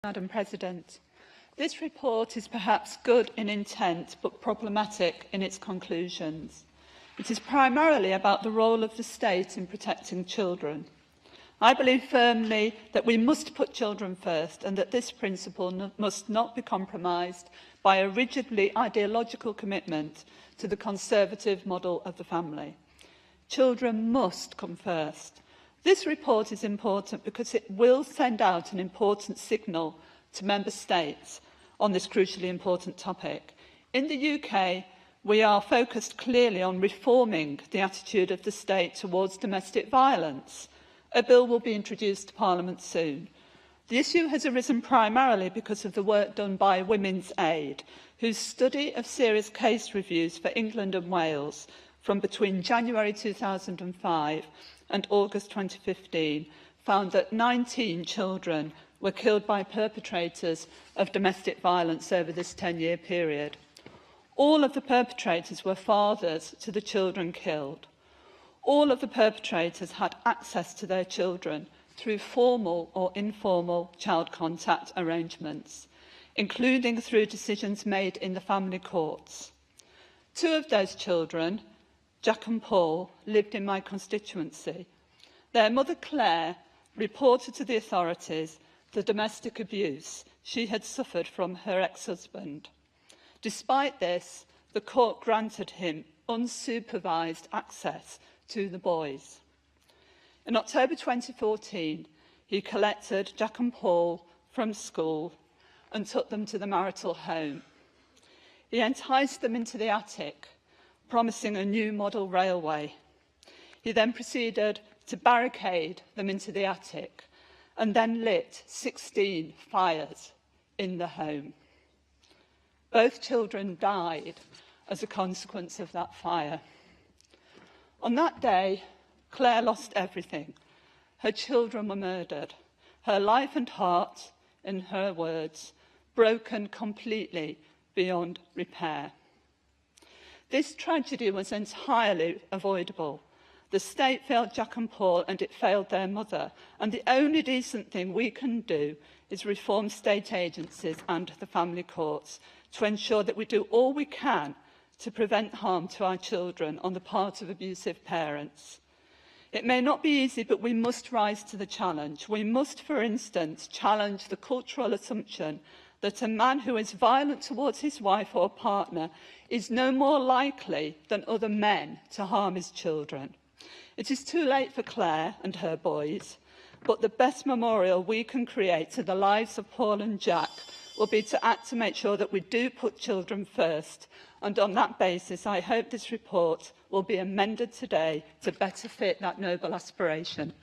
Madam President, this report is perhaps good in intent but problematic in its conclusions. It is primarily about the role of the state in protecting children. I believe firmly that we must put children first and that this principle must not be compromised by a rigidly ideological commitment to the conservative model of the family. Children must come first. This report is important because it will send out an important signal to Member States on this crucially important topic. In the UK, we are focused clearly on reforming the attitude of the state towards domestic violence. A bill will be introduced to Parliament soon. The issue has arisen primarily because of the work done by Women's Aid, whose study of serious case reviews for England and Wales from between January 2005 and August 2015 found that 19 children were killed by perpetrators of domestic violence over this 10-year period. All of the perpetrators were fathers to the children killed. All of the perpetrators had access to their children through formal or informal child contact arrangements, including through decisions made in the family courts. Two of those children, Jack and Paul, lived in my constituency. Their mother, Claire, reported to the authorities the domestic abuse she had suffered from her ex-husband. Despite this, the court granted him unsupervised access to the boys. In October 2014, he collected Jack and Paul from school and took them to the marital home. He enticed them into the attic, promising a new model railway. He then proceeded to barricade them into the attic and then lit 16 fires in the home. Both children died as a consequence of that fire. On that day, Claire lost everything. Her children were murdered. Her life and heart, in her words, broken completely beyond repair. This tragedy was entirely avoidable. The state failed Jack and Paul and it failed their mother. And the only decent thing we can do is reform state agencies and the family courts to ensure that we do all we can to prevent harm to our children on the part of abusive parents. It may not be easy, but we must rise to the challenge. We must, for instance, challenge the cultural assumption that a man who is violent towards his wife or partner is no more likely than other men to harm his children. It is too late for Claire and her boys, but the best memorial we can create to the lives of Paul and Jack will be to act to make sure that we do put children first. And on that basis, I hope this report will be amended today to better fit that noble aspiration.